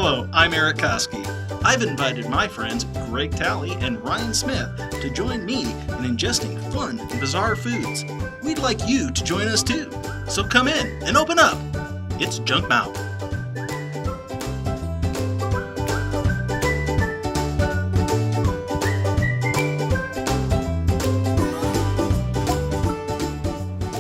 Hello, I'm Erik. I've invited my friends Greg Talley and Ryan Smith to join me in ingesting fun and bizarre foods. We'd like you to join us too. So come in and open up. It's Junkmouth.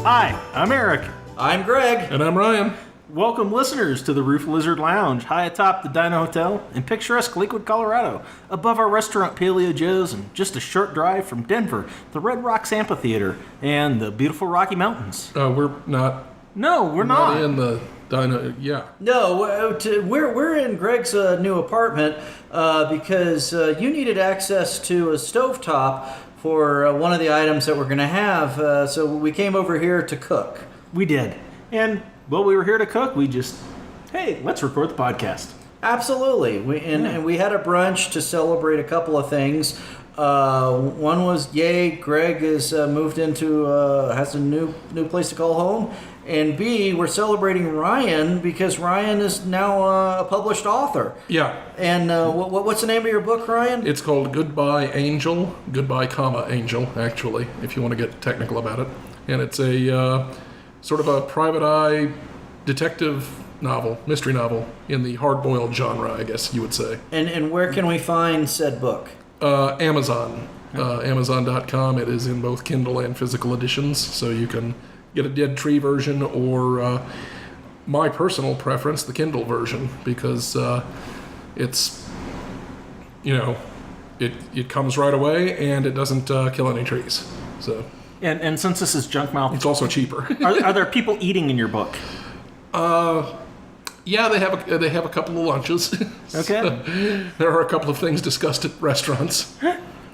Hi, I'm Erik. I'm Greg. And I'm Ryan. Welcome, listeners, to the Roof Lizard Lounge, high atop the Dino Hotel in picturesque Lakewood, Colorado, above our restaurant Paleo Joe's, and just a short drive from Denver, the Red Rocks Amphitheater, and the beautiful Rocky Mountains. We're not. No, we're not. In the Dino. Yeah. No, we're in Greg's new apartment because you needed access to a stovetop for one of the items that we're going to have. So we came over here to cook. We did. And while we were here to cook, we just, hey, let's record the podcast. Absolutely. And we had a brunch to celebrate a couple of things. One was, yay, Greg has moved into, has a new place to call home. And B, we're celebrating Ryan because Ryan is now a published author. Yeah. And what's the name of your book, Ryan? It's called Goodbye Angel. Goodbye, Angel, actually, if you want to get technical about it. And it's a sort of a private eye detective novel, mystery novel, in the hard-boiled genre, I guess you would say. And where can we find said book? Amazon. Amazon.com. It is in both Kindle and physical editions, so you can get a Dead Tree version or my personal preference, the Kindle version, because it's, it comes right away and it doesn't kill any trees. So. And since this is Junkmouth, it's also cheaper. are there people eating in your book? Yeah, they have a couple of lunches. Okay. So there are a couple of things discussed at restaurants.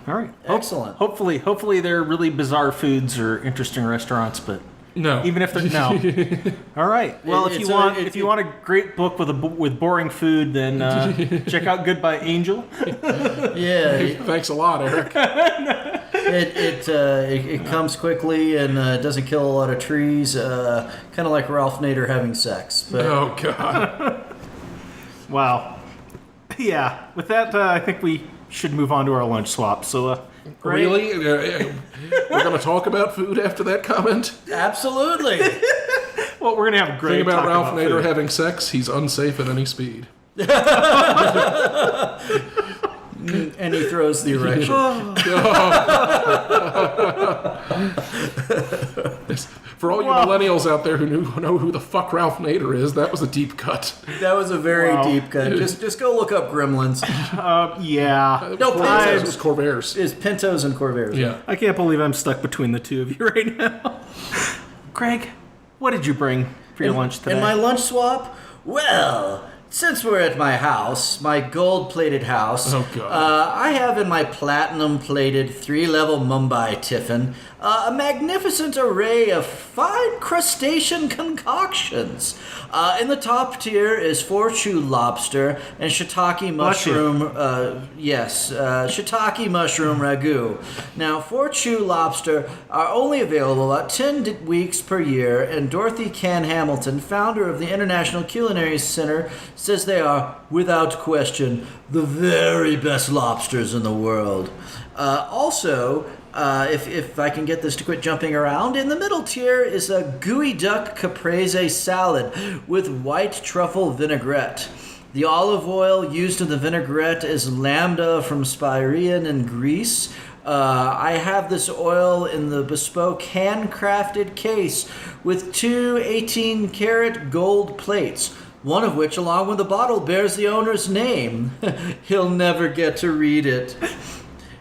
All right. Excellent. Hopefully they're really bizarre foods or interesting restaurants, but no. Even if they're no. All right. Well, if you want a great book with boring food, then check out Goodbye Angel. Yeah. Thanks a lot, Erik. It comes quickly and doesn't kill a lot of trees. Kind of like Ralph Nader having sex. But. Oh God. Wow. Yeah. With that, I think we should move on to our lunch swap. So. Really? We're going to talk about food after that comment? Absolutely. Well, we're going to have a great thing about Ralph Nader food. having sex. He's unsafe at any speed. And he throws the erection. For all you millennials out there who know who the fuck Ralph Nader is, that was a deep cut. That was a very deep cut. Just go look up Gremlins. Yeah. No, Pintos. It was Corvairs. It's Pintos and Corvairs. Yeah. I can't believe I'm stuck between the two of you right now. Greg, what did you bring for your lunch today? In my lunch swap? Well, since we're at my house, my gold-plated house, I have in my platinum-plated 3-level Mumbai tiffin a magnificent array of fine crustacean concoctions. In the top tier is 4-chew lobster and shiitake mushroom. Shiitake mushroom ragu. Now, 4-chew lobster are only available about 10 weeks per year, and Dorothy Can Hamilton, founder of the International Culinary Center, says they are, without question, the very best lobsters in the world. If I can get this to quit jumping around, in the middle tier is a gooey duck caprese salad with white truffle vinaigrette. The olive oil used in the vinaigrette is lambda from Spiraeon in Greece. I have this oil in the bespoke handcrafted case with 2 18-karat gold plates, one of which, along with the bottle, bears the owner's name. He'll never get to read it.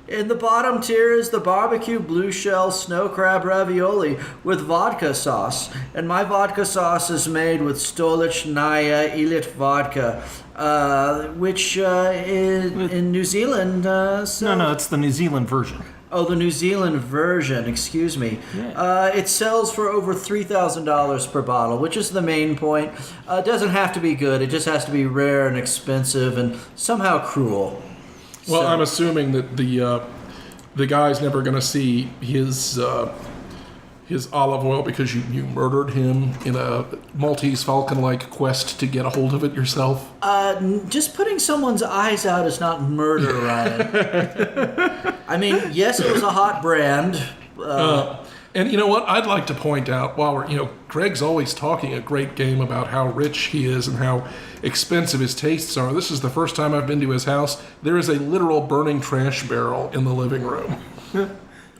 In the bottom tier is the barbecue blue shell snow crab ravioli with vodka sauce. And my vodka sauce is made with Stolichnaya Elite vodka, which is in New Zealand. No, it's the New Zealand version. Oh, the New Zealand version, excuse me. Yeah. It sells for over $3,000 per bottle, which is the main point. It doesn't have to be good. It just has to be rare and expensive and somehow cruel. Well, I'm assuming that the guy's never going to see his his olive oil because you murdered him in a Maltese Falcon-like quest to get a hold of it yourself? Just putting someone's eyes out is not murder, Ryan. I mean, yes, it was a hot brand. And you know what? I'd like to point out, while Greg's always talking a great game about how rich he is and how expensive his tastes are. This is the first time I've been to his house. There is a literal burning trash barrel in the living room.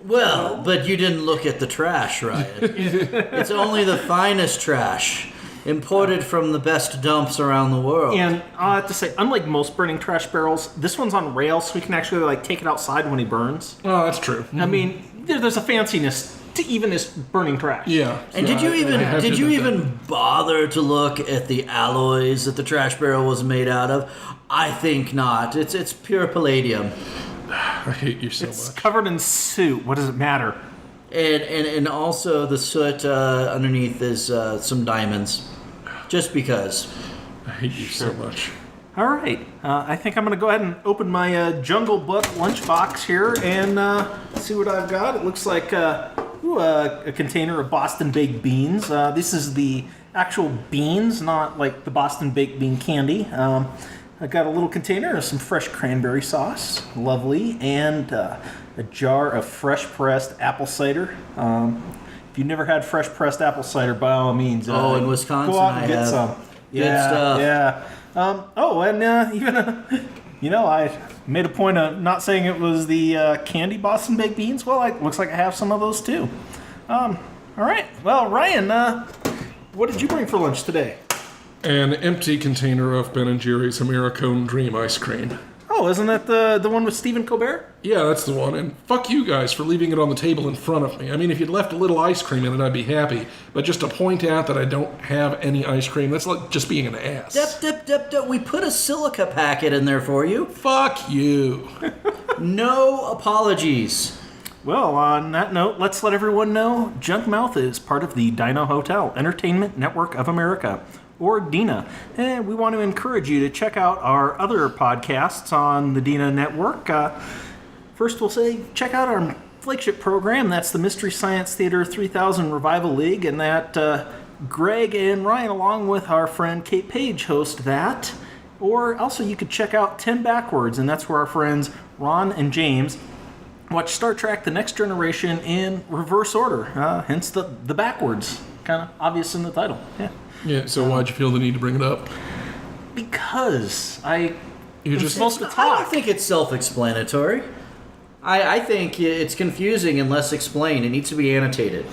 Well, but you didn't look at the trash, Ryan. It's only the finest trash, imported from the best dumps around the world. And I have to say, unlike most burning trash barrels, this one's on rails, so we can actually take it outside when he burns. Oh, that's true. I mean, there's a fanciness to even this burning trash. Yeah. And did you even bother to look at the alloys that the trash barrel was made out of? I think not. It's pure palladium. I hate you so It's much. covered in soot. What does it matter? And also the soot underneath is some diamonds. Just because. I hate you so much. All right. I think I'm going to go ahead and open my Jungle Book lunchbox here and see what I've got. It looks like a container of Boston baked beans. This is the actual beans, not like the Boston baked bean candy. I got a little container of some fresh cranberry sauce, lovely, and a jar of fresh pressed apple cider. If you've never had fresh pressed apple cider, by all means, in Wisconsin, go out and I get have. some. Good stuff. Yeah. Even I made a point of not saying it was the candy Boston baked beans. Well, it looks like I have some of those too. All right. Well, Ryan, what did you bring for lunch today? An empty container of Ben & Jerry's Americone Dream ice cream. Oh, isn't that the one with Stephen Colbert? Yeah, that's the one. And fuck you guys for leaving it on the table in front of me. I mean, if you'd left a little ice cream in it, I'd be happy. But just to point out that I don't have any ice cream, that's like just being an ass. Dep. We put a silica packet in there for you. Fuck you. No apologies. Well, on that note, let's let everyone know Junkmouth is part of the Dino Hotel Entertainment Network of America, or DINA. And we want to encourage you to check out our other podcasts on the DINA network. First, we'll say check out our flagship program. That's the Mystery Science Theater 3000 Revival League, and that Greg and Ryan, along with our friend Kate Page, host that. Or also, you could check out 10 Backwards, and that's where our friends Ron and James watch Star Trek The Next Generation in reverse order, hence the backwards. Kind of obvious in the title. Yeah, so why'd you feel the need to bring it up? Because You're just supposed to I talk. don't think it's self-explanatory. I think it's confusing and less explained. It needs to be annotated.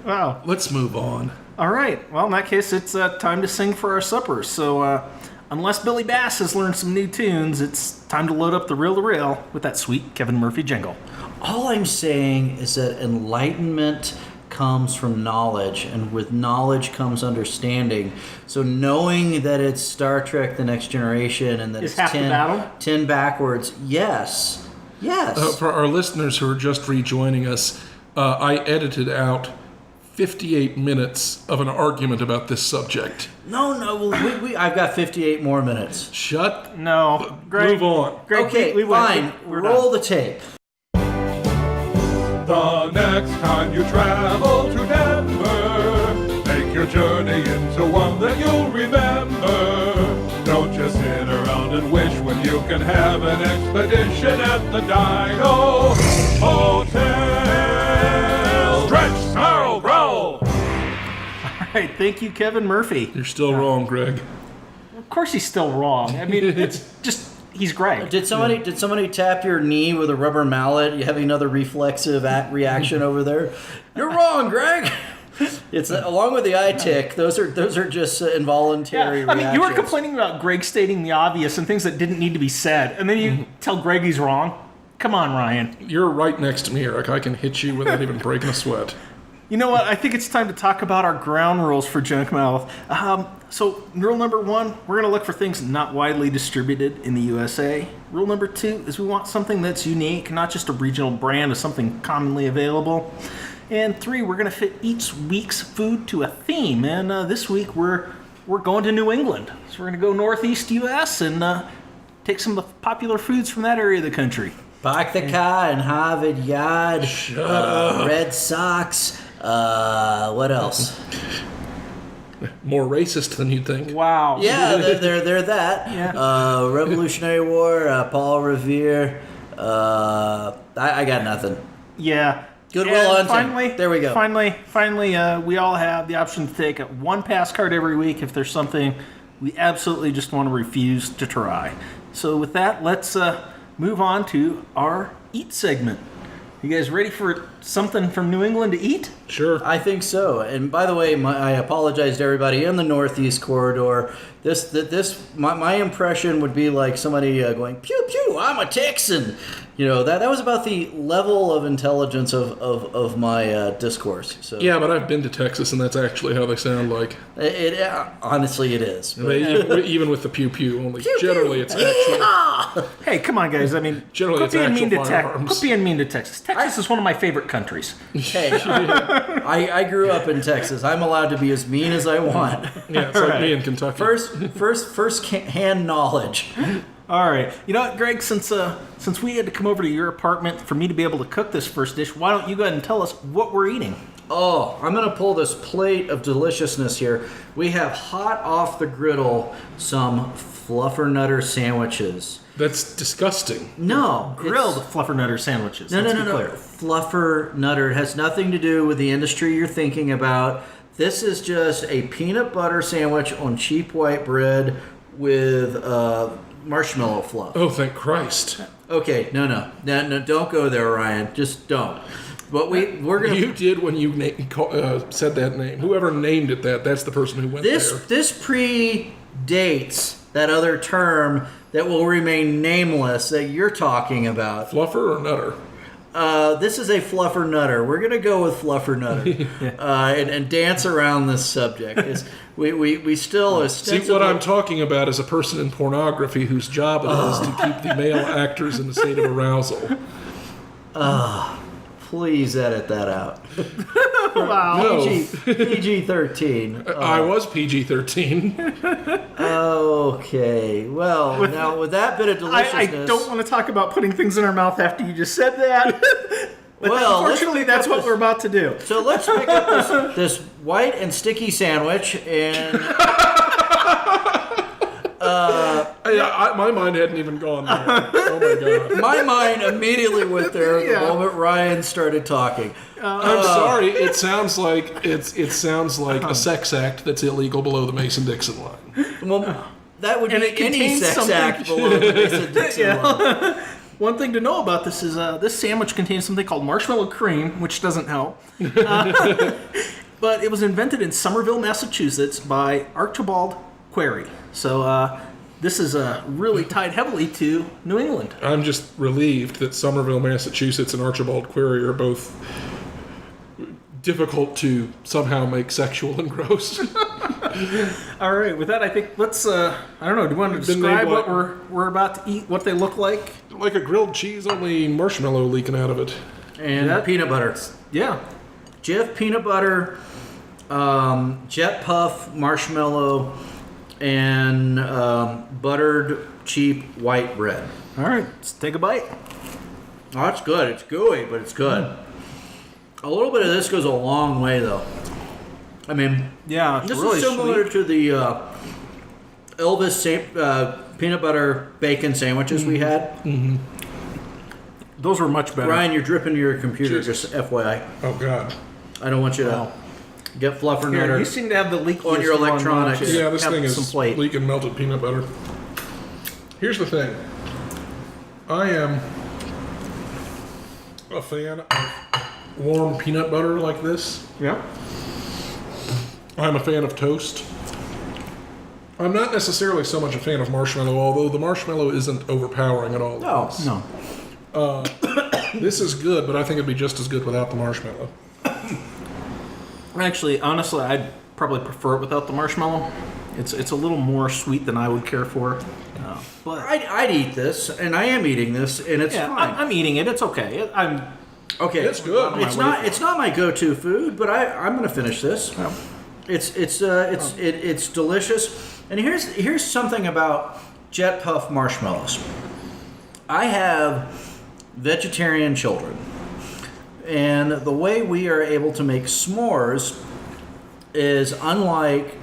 Wow. Let's move on. All right. Well, in that case, it's time to sing for our supper. So, unless Billy Bass has learned some new tunes, it's time to load up the reel-to-reel with that sweet Kevin Murphy jingle. All I'm saying is that enlightenment comes from knowledge, and with knowledge comes understanding. So knowing that it's Star Trek The Next Generation and that Is it's half the battle? 10 backwards, yes. For our listeners who are just rejoining us, I edited out 58 minutes of an argument about this subject. No, I've got 58 more minutes. Shut. No. Greg, Move on. Greg, Okay, we win. fine. We're Roll done. the tape. The next time you travel to Denver, make your journey into one that you'll remember. Don't just sit around and wish when you can have an expedition at the Dino Hotel. Stretch, snarl, growl. All right. Thank you, Kevin Murphy. You're still wrong, Greg. Of course he's still wrong. I mean, it's just, he's Greg. Did somebody tap your knee with a rubber mallet? You having another reflexive reaction over there? You're wrong, Greg. It's along with the eye tick. Those are just involuntary I mean, you were reactions. complaining about Greg stating the obvious and things that didn't need to be said, and then you tell Greg he's wrong. Come on, Ryan. You're right next to me, Erik. I can hit you without even breaking a sweat. You know what? I think it's time to talk about our ground rules for Junkmouth. So, rule number 1, we're going to look for things not widely distributed in the USA. Rule number 2 is we want something that's unique, not just a regional brand of something commonly available. And 3, we're going to fit each week's food to a theme. And this week, we're going to New England. So we're going to go northeast U.S. and take some of the popular foods from that area of the country. Pak the Ka and Harvard Yard. Shut up. Red Sox. What else? More racist than you'd think. Wow. Yeah, they're that. Yeah. Revolutionary War, Paul Revere. I got nothing. Yeah. Goodwill And Hunting. There we go. Finally, we all have the option to take one pass card every week if there's something we absolutely just want to refuse to try. So with that, let's move on to our eat segment. You guys ready for something from New England to eat? Sure. I think so. And by the way, I apologize to everybody in the Northeast corridor. My impression would be like somebody going, pew, pew, I'm a Texan. That was about the level of intelligence of my discourse. So Yeah, but I've been to Texas, and that's actually how they sound like. Honestly, it is. Even with the pew pew, only Pew, generally pew. it's actual. Hey, come on, guys. I mean, Generally, quit it's being mean to actual firearms. Quit being mean to Texas. Texas is one of my favorite countries. Hey, I grew up in Texas. I'm allowed to be as mean as I want. Yeah, it's like me in Kentucky. First hand knowledge. All right. You know what, Greg? Since we had to come over to your apartment for me to be able to cook this first dish, why don't you go ahead and tell us what we're eating? Oh, I'm going to pull this plate of deliciousness here. We have hot off the griddle some Fluffernutter sandwiches. That's disgusting. No, Grilled Fluffernutter sandwiches. No. Let's be clear. Fluffernutter. It has nothing to do with the industry you're thinking about. This is just a peanut butter sandwich on cheap white bread with marshmallow fluff. Oh, thank Christ. Okay, no, don't go there, Ryan. Just don't. But we're gonna. You did when you said that name. Whoever named it that's the person who went there. This predates that other term that will remain nameless that you're talking about. Fluffer or Nutter? This is a Fluffernutter. We're gonna go with Fluffernutter and dance around this subject. We still See, what I'm talking about is a person in pornography whose job it is to keep the male actors in a state of arousal. Please edit that out. Wow. No. PG-13. I was PG-13. Okay. Well, now with that bit of I deliciousness, don't want to talk about putting things in our mouth after you just said that. But Well, unfortunately, that's what we're about to do. So let's pick up this white and sticky sandwich and. My mind hadn't even gone there. Oh my God. My mind immediately went there Yeah. the moment Ryan started talking. I'm sorry. It sounds like a sex act that's illegal below the Mason-Dixon line. Well, that would And be it any contains sex something- act below the Mason-Dixon line. One thing to know about this is this sandwich contains something called marshmallow cream, which doesn't help. But it was invented in Somerville, Massachusetts by Archibald Query. So this is really tied heavily to New England. I'm just relieved that Somerville, Massachusetts and Archibald Query are both difficult to somehow make sexual and gross. All right, with that, I think let's, I don't know, do you want to Then describe they what we're about to eat, what they look like? Like a grilled cheese, only marshmallow leaking out of it. And peanut butter. Yeah. Jif peanut butter, jet puff marshmallow, and buttered cheap white bread. All right, let's take a bite. Oh, it's good. It's gooey, but it's good. A little bit of this goes a long way, though. I mean, Yeah, it's this really is similar sweet. to the Elvis peanut butter bacon sandwiches we had. Those were much better. Ryan, you're dripping your computer, Jesus. just FYI. Oh God. I don't want you to get Here, Fluffernutter. you seem to have the leak On your electronics. Yeah, this Have thing some is plate. leaking melted peanut butter. Here's the thing. I am a fan of warm peanut butter like this. Yeah. I'm a fan of toast. I'm not necessarily so much a fan of marshmallow, although the marshmallow isn't overpowering at all. No. No. This is good, but I think it'd be just as good without the marshmallow. Actually, honestly, I'd probably prefer it without the marshmallow. It's a little more sweet than I would care for. But I'd eat this, and I am eating this, and it's yeah, fine. I'm eating it. It's okay. Okay, It's good. It's not my go-to food, but I'm going to finish this. Yeah. It's delicious. And here's something about jet puff marshmallows. I have vegetarian children. And the way we are able to make s'mores is unlike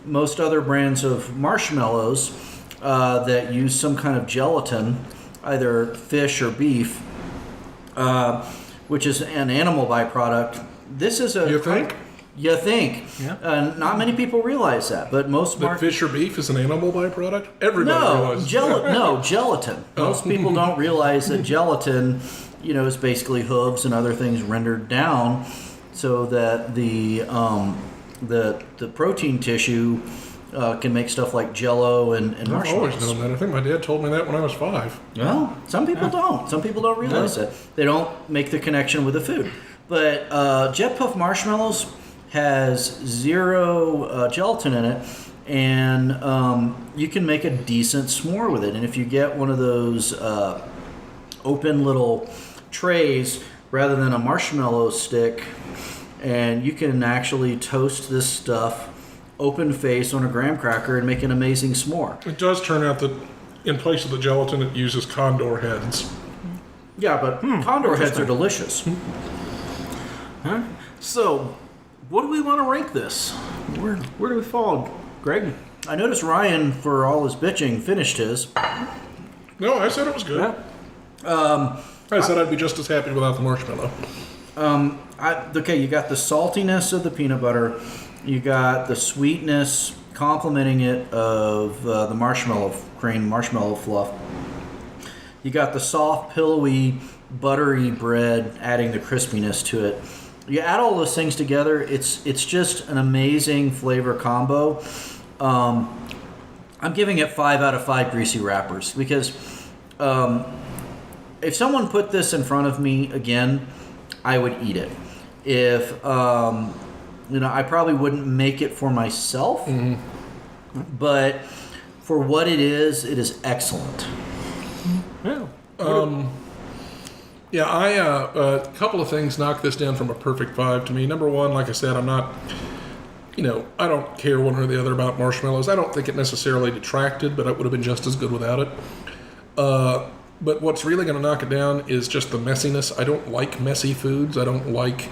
most other brands of marshmallows that use some kind of gelatin, either fish or beef, which is an animal byproduct. This is a... You think? You think. Yeah. Not many people realize that, but most... That fish or beef is an animal byproduct? Everybody realizes gelatin. Most people don't realize that gelatin, is basically hooves and other things rendered down so that the protein tissue can make stuff like Jell-O and I've marshmallows. always known that. I think my dad told me that when I was 5. Well, some people don't. Some people don't realize that. They don't make the connection with the food. But Jet Puff Marshmallows has 0 gelatin in it, and you can make a decent s'more with it. And if you get one of those open little trays rather than a marshmallow stick, and you can actually toast this stuff open face on a graham cracker and make an amazing s'more. It does turn out that in place of the gelatin, it uses condor heads. Yeah, but condor heads are delicious. Huh? So, what do we want to rank this? Where do we fall, Greg? I noticed Ryan, for all his bitching, finished his. No, I said it was good. Yeah. I said I'd be just as happy without the marshmallow. Okay, you got the saltiness of the peanut butter. You got the sweetness complementing it of the marshmallow cream, marshmallow fluff. You got the soft, pillowy, buttery bread, adding the crispiness to it. You add all those things together, it's just an amazing flavor combo. I'm giving it 5 out of 5 greasy wrappers because if someone put this in front of me again, I would eat it. If I probably wouldn't make it for myself, but for what it is excellent. Yeah. A couple of things knock this down from a perfect 5 to me. Number one, like I said, I'm not, I don't care one or the other about marshmallows. I don't think it necessarily detracted, but it would have been just as good without it. But what's really going to knock it down is just the messiness. I don't like messy foods. I don't like,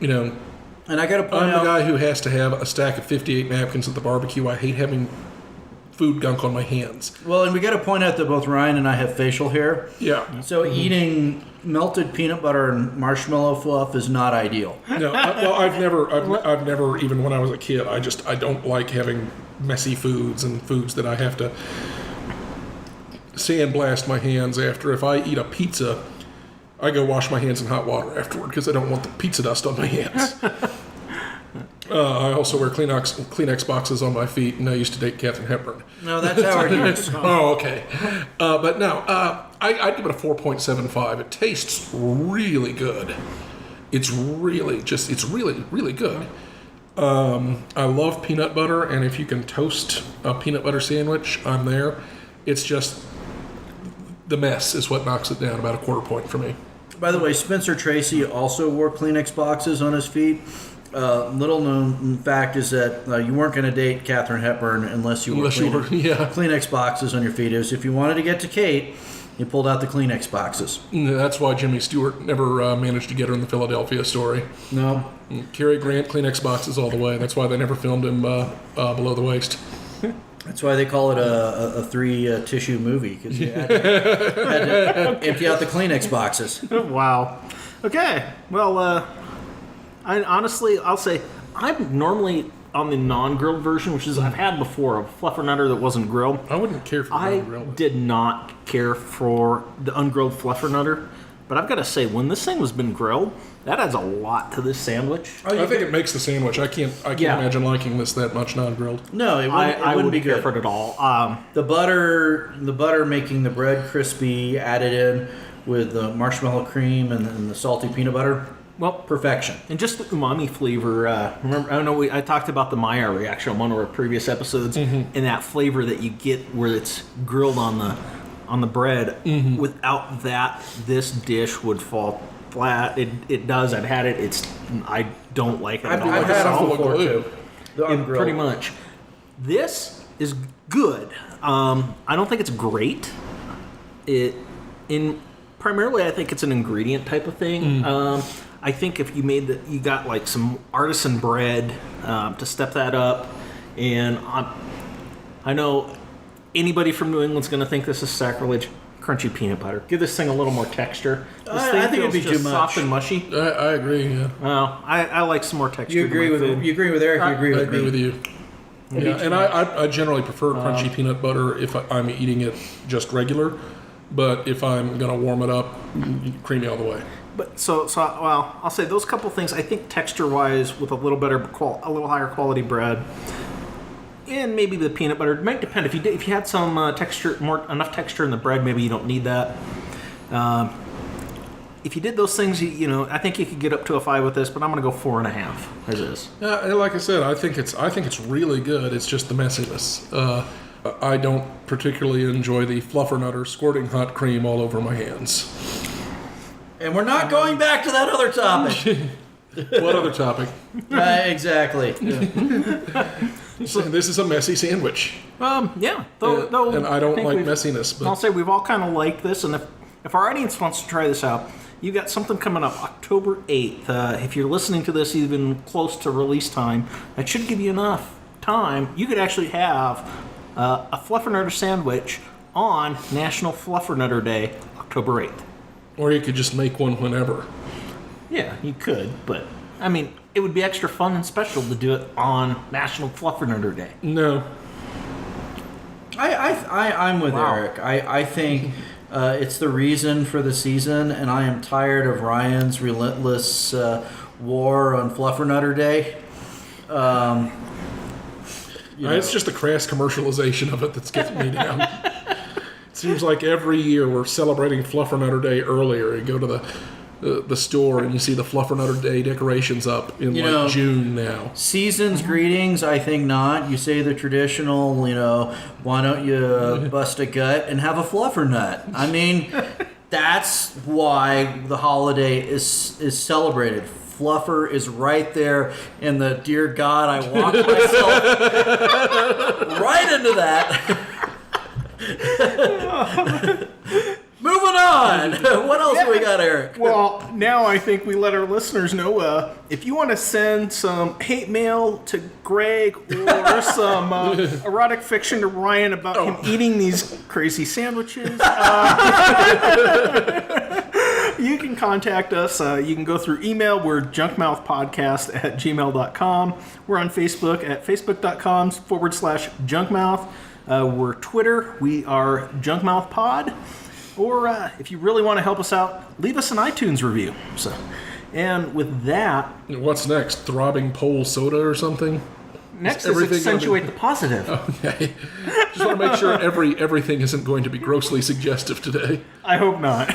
And I got to point I'm out, the guy who has to have a stack of 58 napkins at the barbecue. I hate having food gunk on my hands. well, and we got to point out that both Ryan and I have facial hair. Yeah. So eating melted peanut butter and marshmallow fluff is not ideal. No, I've never, even when I was a kid, I don't like having messy foods and foods that I have to sandblast my hands after. If I eat a pizza, I go wash my hands in hot water afterward because I don't want the pizza dust on my hands. I also wear Kleenex boxes on my feet, and I used to date Katharine Hepburn. No, that's Howard Hughes. Oh, okay. But no, I'd give it a 4.75. It tastes really good. It's really, really good. I love peanut butter, and if you can toast a peanut butter sandwich, I'm there. It's just the mess is what knocks it down about a quarter point for me. By the way, Spencer Tracy also wore Kleenex boxes on his feet. Little known fact is that you weren't going to date Katharine Hepburn unless you wore Kleenex boxes on your feet. It was if you wanted to get to Kate, you pulled out the Kleenex boxes. That's why Jimmy Stewart never managed to get her in the Philadelphia Story. No. Cary Grant, Kleenex boxes all the way. That's why they never filmed him below the waist. That's why they call it a 3 tissue movie, because you had to empty out the Kleenex boxes. Wow. Okay. Well, I'll say I'm normally on the non-grilled version, which is I've had before a Fluffernutter that wasn't grilled. I wouldn't care for I grilled. did not care for the ungrilled Fluffernutter, but I've got to say when this thing has been grilled, that adds a lot to this sandwich. I think it makes the sandwich. I can't imagine liking this that much non-grilled. No, it wouldn't be care good for it at all. The butter making the bread crispy, added in with the marshmallow cream and the salty peanut butter. Well, perfection. And just the umami flavor. Remember, I talked about the Maillard reaction on one of our previous episodes, and that flavor that you get where it's grilled on the bread. Without that, this dish would fall flat. It does. I've had it. I don't like it at all. I've had it before too. Pretty much. This is good. I don't think it's great. primarily, I think it's an ingredient type of thing. I think if you you got like some artisan bread to step that up, and I know anybody from New England's going to think this is sacrilege. Crunchy peanut butter. Give this thing a little more texture. I think it'd be too much. Soft and mushy. I agree. Yeah. Well, I like some more texture. You agree with Erik? You agree with I me? agree with you. Yeah, and I generally prefer crunchy peanut butter if I'm eating it just regular, but if I'm gonna warm it up, creamy all the way. But well, I'll say those couple things. I think texture-wise, with a little higher quality bread, and maybe the peanut butter, it might depend. If you had some enough texture in the bread, maybe you don't need that. If you did those things, I think you could get up to a 5 with this, but I'm going to go 4.5 as is. Yeah, like I said, I think it's really good. It's just the messiness. I don't particularly enjoy the Fluffernutter squirting hot cream all over my hands. And we're not going back to that other topic. What other topic? Exactly. So this is a messy sandwich. Yeah. And I don't like messiness. But I'll say we've all kind of liked this, and if our audience wants to try this out, you got something coming up October 8th. If you're listening to this even close to release time, that should give you enough time. You could actually have a Fluffernutter sandwich on National Fluffernutter Day, October 8th. Or you could just make one whenever. Yeah, you could, but I mean, it would be extra fun and special to do it on National Fluffernutter Day. No. I'm with Erik. I think it's the reason for the season, and I am tired of Ryan's relentless war on Fluffernutter Day. It's just the crass commercialization of it that's getting me down. It seems like every year we're celebrating Fluffernutter Day earlier. You go to the store and you see the Fluffernutter Day decorations up in June now. Season's greetings, I think not. You say the traditional, why don't you bust a gut and have a Fluffernut? I mean, that's why the holiday is celebrated. Fluffer is right there in the dear God, I walked myself right into that. Moving on. What else we got, Erik? Well, now I think we let our listeners know if you want to send some hate mail to Greg or some erotic fiction to Ryan about him eating these crazy sandwiches, you can contact us. You can go through email. We're junkmouthpodcast@gmail.com. We're on Facebook at facebook.com/junkmouth. We're Twitter. We are junkmouthpod. Or if you really want to help us out, leave us an iTunes review. And with that... What's next? Throbbing pole soda or something? Next is accentuate the positive. Okay. Just want to make sure everything isn't going to be grossly suggestive today. I hope not.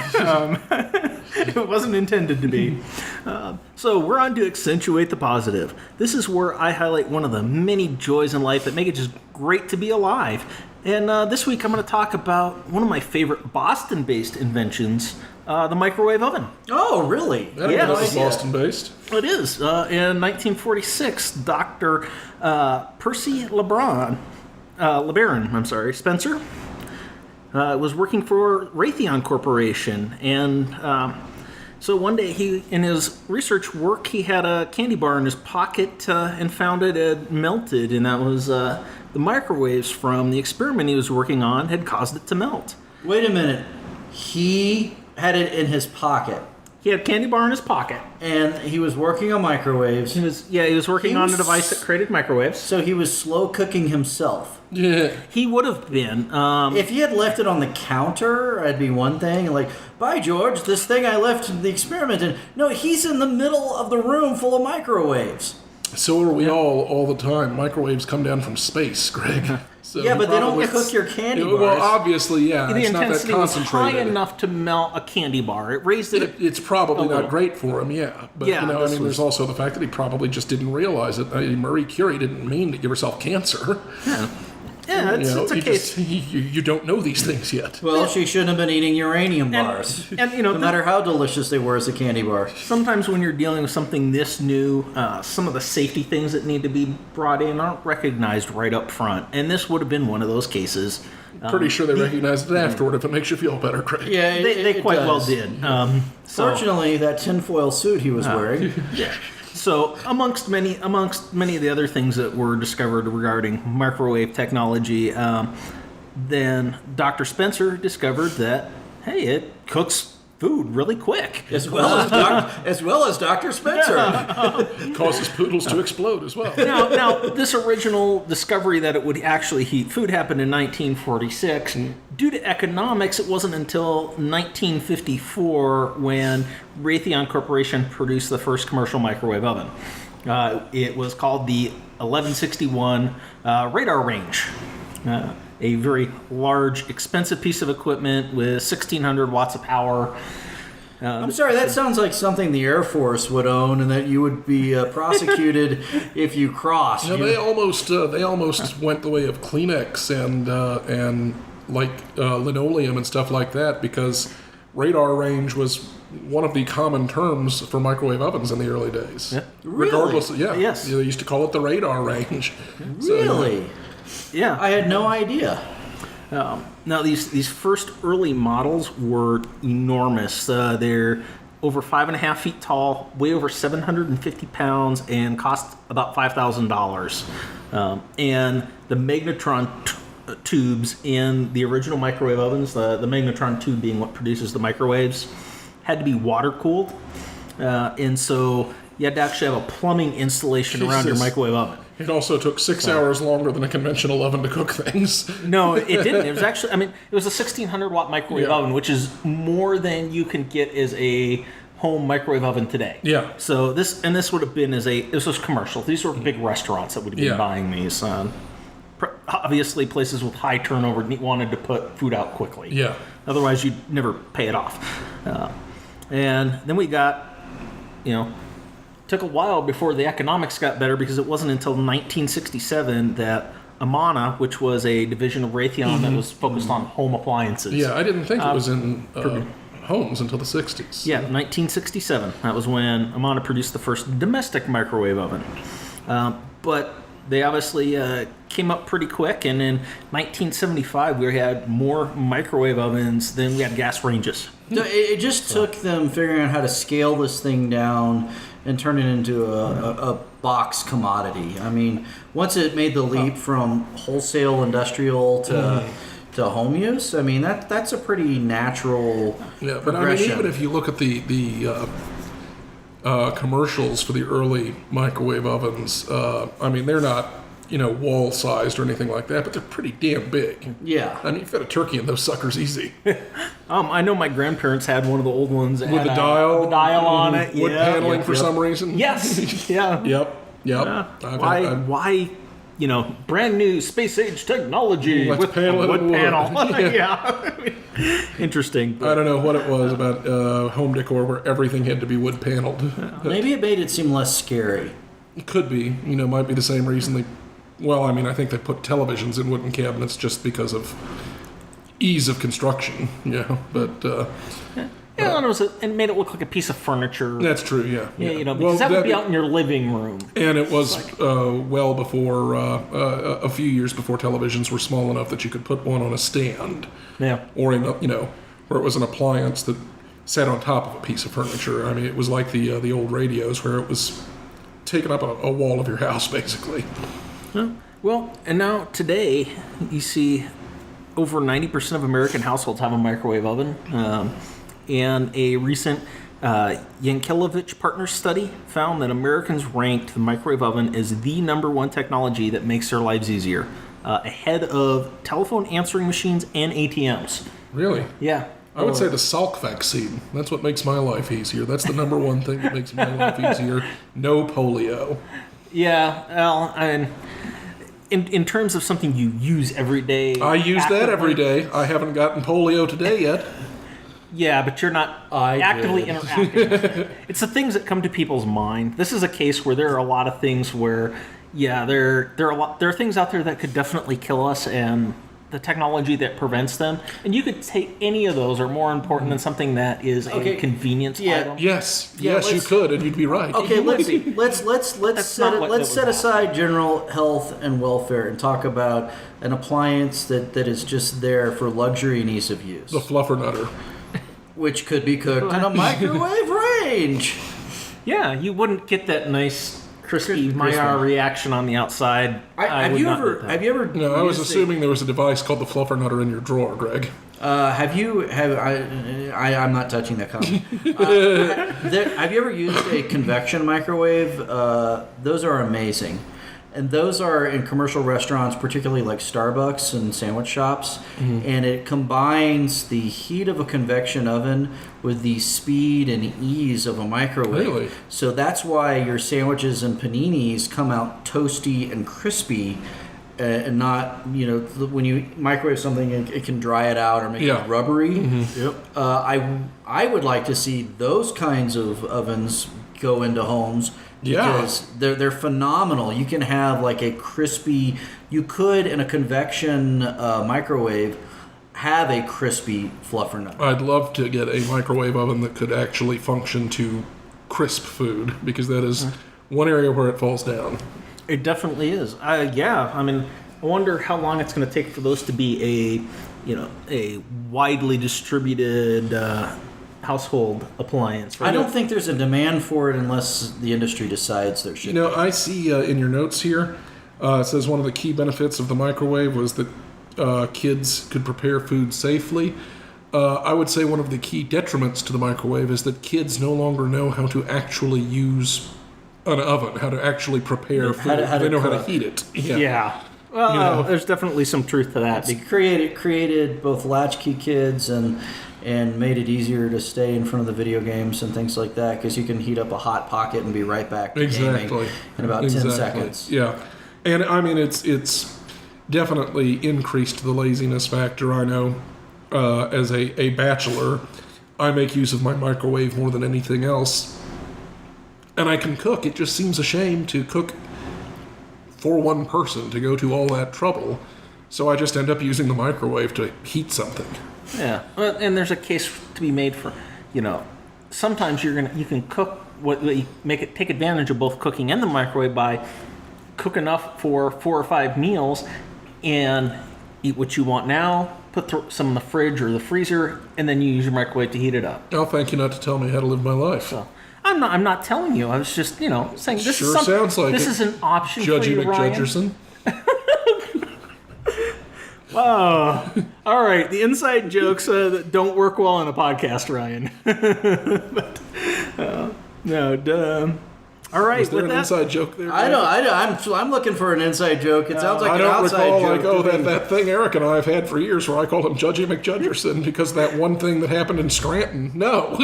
It wasn't intended to be. So we're on to accentuate the positive. This is where I highlight one of the many joys in life that make it just great to be alive. And this week I'm going to talk about one of my favorite Boston-based inventions, the microwave oven. Oh, really? Yeah, this is Boston-based. It is. In 1946, Dr. Percy LeBaron Spencer was working for Raytheon Corporation, and so one day in his research work, he had a candy bar in his pocket and found it had melted, and that was the microwaves from the experiment he was working on had caused it to melt. Wait a minute. He had it in his pocket. He had a candy bar in his pocket. And he was working on microwaves. He was working on a device that created microwaves. So he was slow cooking himself. Yeah. He would have been. If he had left it on the counter, that'd be one thing. Like, bye, George, this thing I left the experiment in. No, he's in the middle of the room full of microwaves. So are we all the time. Microwaves come down from space, Greg. So yeah, but they don't cook your candy bars. Well, obviously, yeah. The it's not that intensity was concentrated. high enough to melt a candy bar. It raised it. It's probably not great for him, yeah. But, there's also the fact that he probably just didn't realize it. Marie Curie didn't mean to give herself cancer. Yeah. Yeah, it's a case. You don't know these things yet. Well, she shouldn't have been eating uranium bars. And no matter how delicious they were as a candy bar. Sometimes when you're dealing with something this new, some of the safety things that need to be brought in aren't recognized right up front. And this would have been one of those cases. Pretty sure they recognized it afterward if it makes you feel better, Craig. Yeah, They quite well does. did. Fortunately, that tinfoil suit he was wearing. So, amongst many of the other things that were discovered regarding microwave technology, then Dr. Spencer discovered that, hey, it cooks food really quick. As well as Dr. Spencer. Causes poodles to explode as well. Now, this original discovery that it would actually heat food happened in 1946. Due to economics, it wasn't until 1954 when Raytheon Corporation produced the first commercial microwave oven. It was called the 1161 radar range. A very large, expensive piece of equipment with 1,600 watts of power. I'm sorry, that sounds like something the Air Force would own, and that you would be prosecuted if you crossed. You know, they almost went the way of Kleenex and linoleum and stuff like that, because radar range was one of the common terms for microwave ovens in the early days. Yeah. Regardless, Yes. They used to call it the radar range. Really? Yeah. I had no idea. Now, these first early models were enormous. They're over 5.5 feet tall, weigh over 750 pounds, and cost about $5,000. And the magnetron tubes in the original microwave ovens, the magnetron tube being what produces the microwaves, had to be water cooled. And so you had to actually have a plumbing installation around your microwave oven. It also took 6 hours longer than a conventional oven to cook things. No, it didn't. It was actually, it was a 1,600 watt microwave oven, which is more than you can get as a home microwave oven today. Yeah. So this would have been this was commercial. These were big restaurants that would have been buying these. Obviously, places with high turnover wanted to put food out quickly. Yeah. Otherwise, you'd never pay it off. And then we got, took a while before the economics got better, because it wasn't until 1967 that Amana, which was a division of Raytheon that was focused on home appliances. Yeah, I didn't think it was in homes until the 60s. Yeah, 1967. That was when Amana produced the first domestic microwave oven. But they obviously came up pretty quick, and in 1975 we had more microwave ovens than we had gas ranges. It just took them figuring out how to scale this thing down and turn it into a box commodity. I mean, once it made the leap from wholesale industrial to home use, I mean, that's a pretty natural But progression. even if you look at the commercials for the early microwave ovens, they're not wall-sized or anything like that, but they're pretty damn big. Yeah. I mean, you fit a turkey in those suckers easy. I know my grandparents had one of the old ones With the dial? The dial on it. Wood yeah. paneling for some reason? Yes. Yeah. Yep. Why? Brand new space age technology Let's with panel it wood in wood. panel. Yeah. Interesting. I don't know what it was about home decor where everything had to be wood paneled. Maybe it made it seem less scary. It could be. Might be the same reason I think they put televisions in wooden cabinets just because of ease of construction. But it made it look like a piece of furniture. that's true. Yeah. Because that would be out in your living room. And it was well before a few years before televisions were small enough that you could put one on a stand. Yeah. Or where it was an appliance that sat on top of a piece of furniture. I mean, it was like the old radios where it was taking up a wall of your house basically. Well, and now today you see over 90% of American households have a microwave oven. And a recent Yankelevich Partners study found that Americans ranked the microwave oven as the #1 technology that makes their lives easier, ahead of telephone answering machines and ATMs. Really? Yeah. I would say the Salk vaccine. That's what makes my life easier. That's the #1 thing that makes my life easier. No polio. Yeah. Well, in terms of something you use every day. I use that every day. I haven't gotten polio today yet. Yeah, but you're not actively interacting with it. It's the things that come to people's mind. This is a case where there are a lot of things where, there are things out there that could definitely kill us, and the technology that prevents them. And you could take any of those are more important than something that is a convenience item. Yes, you could, and you'd be right. Okay, let's set aside general health and welfare and talk about an appliance that is just there for luxury and ease of use. The Fluffernutter. Which could be cooked in a microwave range. Yeah, you wouldn't get that nice crispy Maillard reaction on the outside. Have you ever? No, I was assuming there was a device called the Fluffernutter in your drawer, Greg. I'm not touching that comment. Have you ever used a convection microwave? Those are amazing. And those are in commercial restaurants, particularly like Starbucks and sandwich shops. Mm-hmm. And it combines the heat of a convection oven with the speed and ease of a microwave. Really? So that's why your sandwiches and paninis come out toasty and crispy. And not, when you microwave something, it can dry it out or make it rubbery. Mm-hmm. Yep. I would like to see those kinds of ovens go into homes. Because they're phenomenal. You can have like a crispy. You could in a convection microwave have a crispy Fluffernutter. I'd love to get a microwave oven that could actually function to crisp food, because that is one area where it falls down. It definitely is. I wonder how long it's going to take for those to be a widely distributed household appliance. Right? I don't think there's a demand for it unless the industry decides there should. I see in your notes here, it says one of the key benefits of the microwave was that kids could prepare food safely. I would say one of the key detriments to the microwave is that kids no longer know how to actually use an oven, how to actually prepare food. They know how to heat it. Yeah. Well, there's definitely some truth to that. It's created both latchkey kids and made it easier to stay in front of the video games and things like that, because you can heat up a Hot Pocket and be right back to gaming in about 10 seconds. Yeah. And it's definitely increased the laziness factor. I know as a bachelor, I make use of my microwave more than anything else. And I can cook. It just seems a shame to cook for one person, to go to all that trouble. So I just end up using the microwave to heat something. Yeah, well, and there's a case to be made for, sometimes you can cook take advantage of both cooking and the microwave by cook enough for 4 or 5 meals and eat what you want now, put some in the fridge or the freezer, and then you use your microwave to heat it up. Oh, thank you not to tell me how to live my life. So, I'm not telling you. I was just, saying this sure sounds like this is an option Judgy for you, McJudgerson. Oh, all right. The inside jokes that don't work well on a podcast, Ryan. All right. Was there an inside joke there? I'm looking for an inside joke. It sounds like an outside joke. That thing Erik and I have had for years, where I call him Judgy McJudgerson because of that one thing that happened in Scranton. No.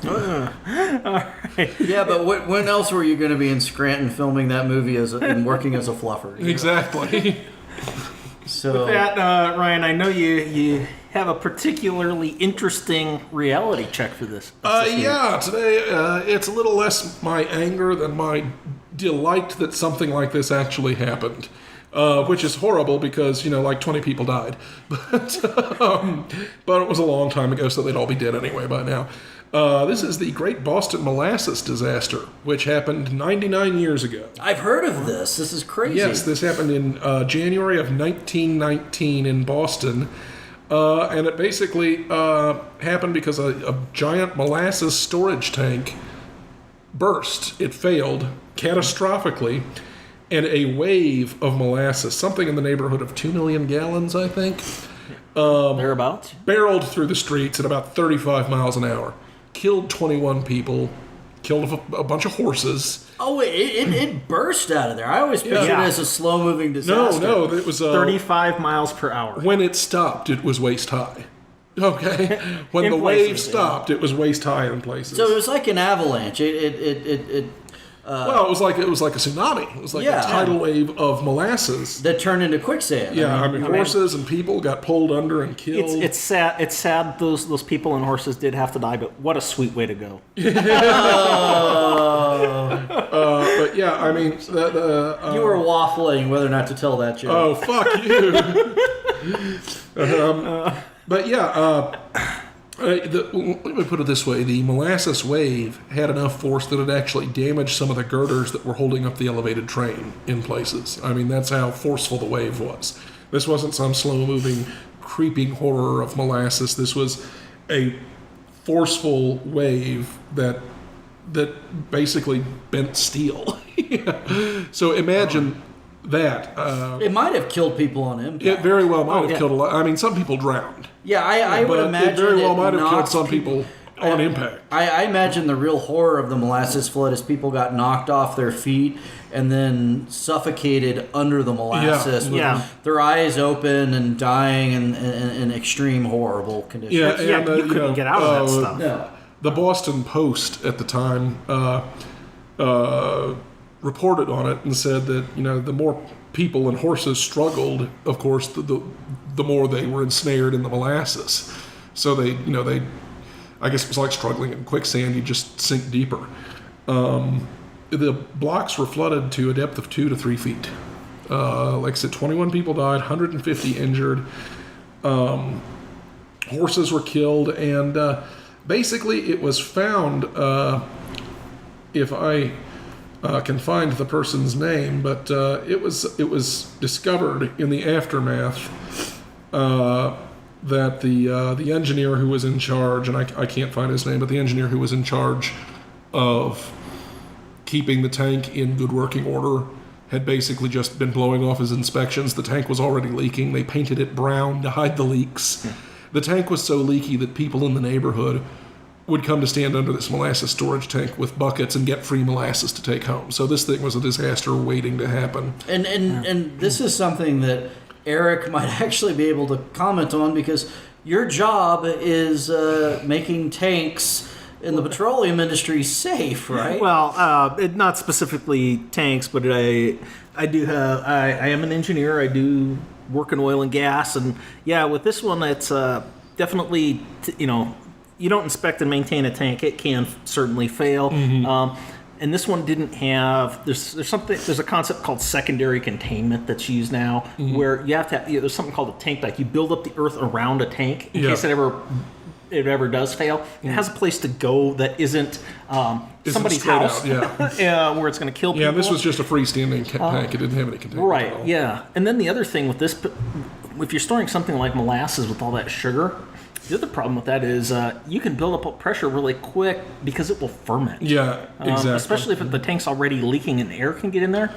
All right. Yeah, but when else were you going to be in Scranton filming that movie and working as a fluffer? Exactly. So with that, Ryan, I know you have a particularly interesting reality check for this. Today it's a little less my anger than my delight that something like this actually happened, which is horrible because, like 20 people died. But it was a long time ago, so they'd all be dead anyway by now. This is the Great Boston Molasses Disaster, which happened 99 years ago. I've heard of this. This is crazy. Yes, this happened in January of 1919 in Boston. And it basically happened because a giant molasses storage tank burst. It failed catastrophically, and a wave of molasses, something in the neighborhood of 2 million gallons, I think, thereabouts, barreled through the streets at about 35 miles an hour. Killed 21 people, killed a bunch of horses. Oh, wait, it burst out of there. I always pictured it as a slow-moving disaster. No, it was 35 miles per hour. When it stopped, it was waist high. Okay, when the wave stopped, it was waist high in places. So it was like an avalanche. Well, it was like a tsunami. It was like a tidal wave of molasses that turned into quicksand. Yeah, horses and people got pulled under and killed. It's sad. It's sad those people and horses did have to die, but what a sweet way to go. But But yeah, I mean, You were waffling whether or not to tell that joke. oh, fuck you. But yeah, let me put it this way: the molasses wave had enough force that it actually damaged some of the girders that were holding up the elevated train in places. I mean, that's how forceful the wave was. This wasn't some slow-moving, creeping horror of molasses. This was a forceful wave that basically bent steel. So imagine that. It might have killed people on impact. It very well might have killed a lot. I mean, some people drowned. Yeah, I would But imagine it very well it might have killed knocked some people on impact. I imagine the real horror of the molasses flood is people got knocked off their feet and then suffocated under the molasses with their eyes open and dying in extreme horrible conditions. Yeah, Yeah, and, you couldn't get out of that stuff. No. The Boston Post at the time reported on it and said that the more people and horses struggled, of course, the more they were ensnared in the molasses. So they I guess it was like struggling in quicksand. You just sink deeper. The blocks were flooded to a depth of 2 to 3 feet. Like I said, 21 people died, 150 injured. Horses were killed, and basically it was found, if I can find the person's name, but it was discovered in the aftermath that the engineer who was in charge, and I can't find his name, but the engineer who was in charge of keeping the tank in good working order had basically just been blowing off his inspections. The tank was already leaking. They painted it brown to hide the leaks. Yeah. The tank was so leaky that people in the neighborhood would come to stand under this molasses storage tank with buckets and get free molasses to take home. So this thing was a disaster waiting to happen. And this is something that Erik might actually be able to comment on, because your job is making tanks in the petroleum industry safe, right? Well, not specifically tanks, but I am an engineer. I do work in oil and gas, and yeah, with this one, it's definitely you don't inspect and maintain a tank. It can certainly fail. Mm-hmm. And this one didn't have. There's a concept called secondary containment that's used now, mm-hmm. where you have to. There's something called a tank bank. You build up the earth around a tank in case it ever does fail. It has a place to go that isn't somebody's house, where it's going to kill people. Yeah, this was just a freestanding tank. It didn't have any containment right, at all. Yeah. And then the other thing with this, if you're storing something like molasses with all that sugar, the other problem with that is you can build up pressure really quick because it will ferment. Yeah, exactly. Especially if the tank's already leaking and air can get in there.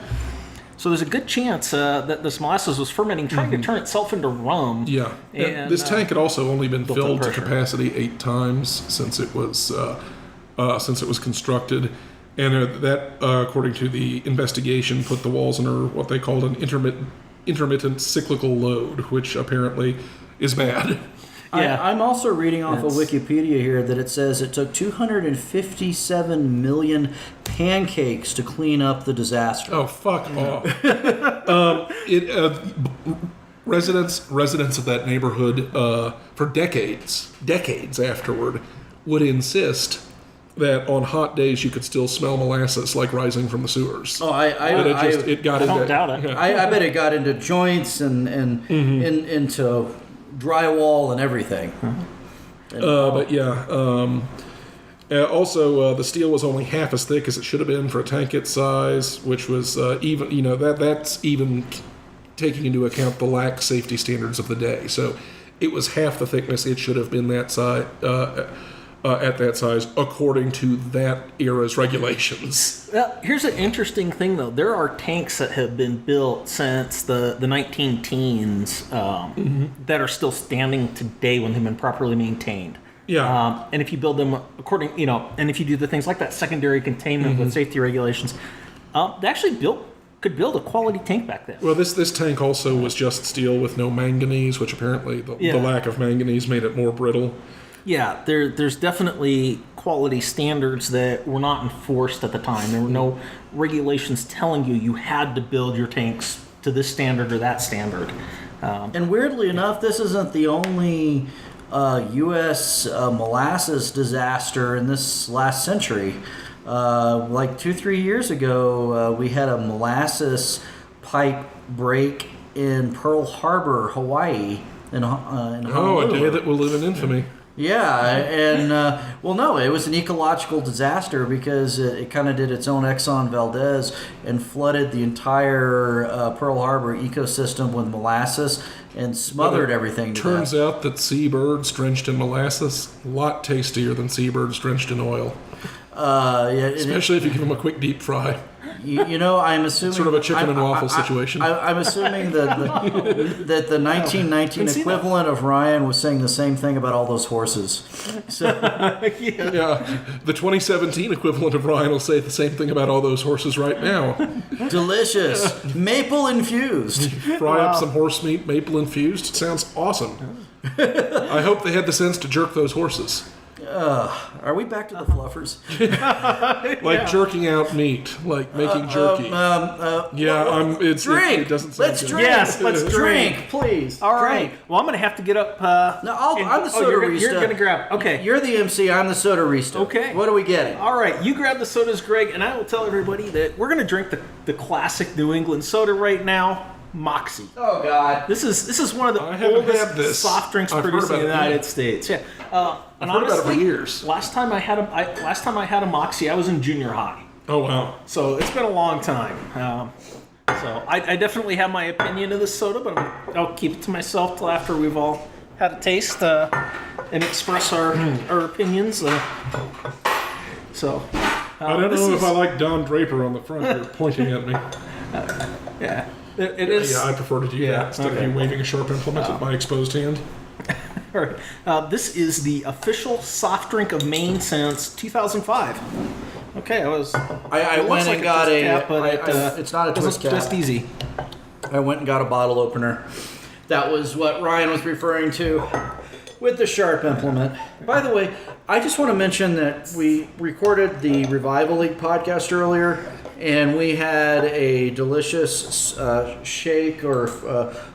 So there's a good chance that this molasses was fermenting, trying to turn itself into rum. Yeah, and this tank had also only been filled to capacity 8 times since it was constructed, and that, according to the investigation, put the walls under what they called an intermittent cyclical load, which apparently is bad. Yeah. I'm also reading off of Wikipedia here that it says it took 257 million pancakes to clean up the disaster. Oh, fuck off. Residents of that neighborhood for decades afterward would insist that on hot days you could still smell molasses like rising from the sewers. Oh, I don't doubt it. Yeah. I bet it got into joints and into drywall and everything. But yeah, also the steel was only half as thick as it should have been for a tank its size, which was that's even taking into account the lax safety standards of the day. So it was half the thickness it should have been that size at that size, according to that era's regulations. Well, here's an interesting thing, though. There are tanks that have been built since the 19-teens that are still standing today when they've been properly maintained. Yeah. And if you build them and if you do the things like that secondary containment with safety regulations, they actually could build a quality tank back then. Well, this tank also was just steel with no manganese, which apparently the lack of manganese made it more brittle. Yeah, there's definitely quality standards that were not enforced at the time. There were no regulations telling you had to build your tanks to this standard or that standard. And weirdly enough, this isn't the only U.S. Molasses disaster in this last century. Like 2-3 years ago, we had a molasses pipe break in Pearl Harbor, Hawaii. In Honolulu. A day that will live in infamy. Yeah, and well, no, it was an ecological disaster because it kind of did its own Exxon Valdez and flooded the entire Pearl Harbor ecosystem with molasses and smothered everything. Turns out that seabirds drenched in molasses a lot tastier than seabirds drenched in oil. Especially if you give them a quick deep fry. You know, I'm assuming sort of a chicken and waffle situation. I'm assuming that the 1919 equivalent of Ryan was saying the same thing about all those horses. So, yeah, the 2017 equivalent of Ryan will say the same thing about all those horses right now. Delicious, maple infused. Fry up some horse meat, maple infused. It sounds awesome. I hope they had the sense to jerk those horses. Are we back to the fluffers? Jerking out meat, like making jerky. Drink. It doesn't sound Let's good. drink. Yes, let's drink, please. All right. Drink. Well, I'm going to have to get up. No, I'm the soda You're going to grab. Okay. You're the MC. I'm the soda rista. Okay. What are we getting? All right. You grab the sodas, Greg, and I will tell everybody that we're going to drink the classic New England soda right now. Moxie. Oh God! This is one of the I haven't had oldest this. soft drinks I've produced in the heard about it, United States. Yeah, I've heard about it for years. Last time I had a Moxie, I was in junior high. Oh wow! So it's been a long time. So I definitely have my opinion of this soda, but I'll keep it to myself till after we've all had a taste and express our opinions. So I don't know if I like Don Draper on the front here pointing at me. Yeah. It is. Yeah, I prefer to do that instead of you waving a sharp implement at my exposed hand. All right. This is the official soft drink of Maine since 2005. Okay, I went and got it's not a twist cap. Just easy. I went and got a bottle opener. That was what Ryan was referring to with the sharp implement. By the way, I just want to mention that we recorded the Revival League podcast earlier. And we had a delicious shake or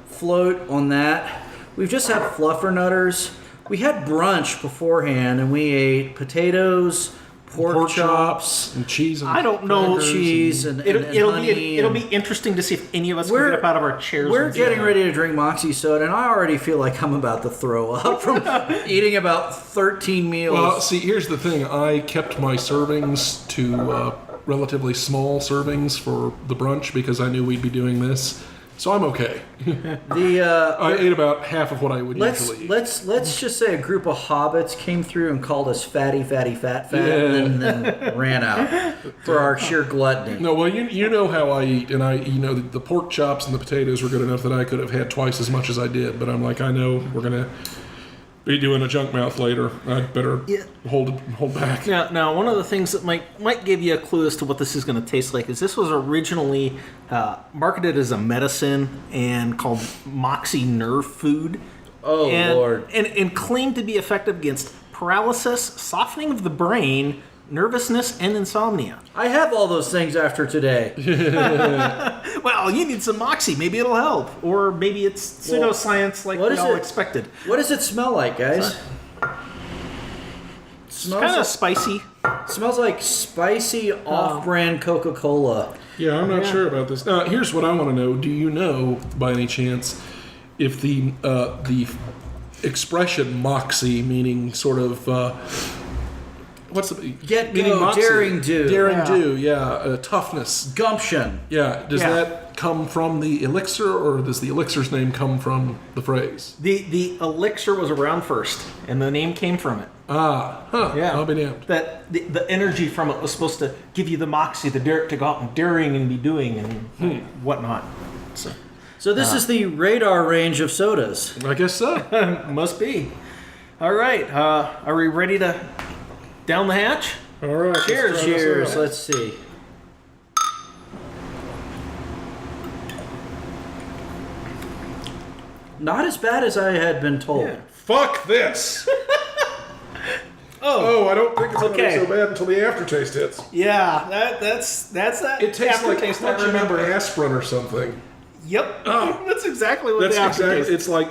float on that. We've just had Fluffernutters. We had brunch beforehand, and we ate potatoes, pork chops, and cheese. And I don't know cheese and honey. It'll be interesting to see if any of us can get up out of our chairs. We're getting ready to drink Moxie soda, and I already feel like I'm about to throw up from eating about 13 meals. Well, see, here's the thing. I kept my servings to relatively small servings for the brunch because I knew we'd be doing this. So I'm okay. I ate about half of what I would usually eat. Let's just say a group of hobbits came through and called us fatty, and then ran out for our sheer gluttony. No, well, you know how I eat, and the pork chops and the potatoes were good enough that I could have had twice as much as I did. But I'm like, I know we're gonna be doing a Junkmouth later. I'd better hold back. Now, one of the things that might give you a clue as to what this is going to taste like is this was originally marketed as a medicine and called Moxie Nerve Food. Oh, Lord. And claimed to be effective against paralysis, softening of the brain, nervousness, and insomnia. I have all those things after today. Well, you need some Moxie. Maybe it'll help. Or maybe it's pseudoscience like we all expected. What does it smell like, guys? It's kind of spicy. Smells like spicy off-brand Coca-Cola. Yeah, I'm not sure about this. Now, here's what I want to know. Do you know, by any chance, if the expression moxie, meaning sort of... what's the... daring do. Daring do, toughness. Gumption. Yeah, does that come from the elixir, or does the elixir's name come from the phrase? The elixir was around first, and the name came from it. I'll be damned. That the energy from it was supposed to give you the moxie, the dare to go out and daring and be doing and whatnot. So this is the radar range of sodas. I guess so. Must be. All right, are we ready to down the hatch? All right. Cheers. Let's see. Not as bad as I had been told. Yeah. Fuck this. I don't think it's going to be so bad until the aftertaste hits. Yeah, that's that. It tastes like aftertaste I remember aspirin or something. Yep. That's exactly what the aftertaste. It's like.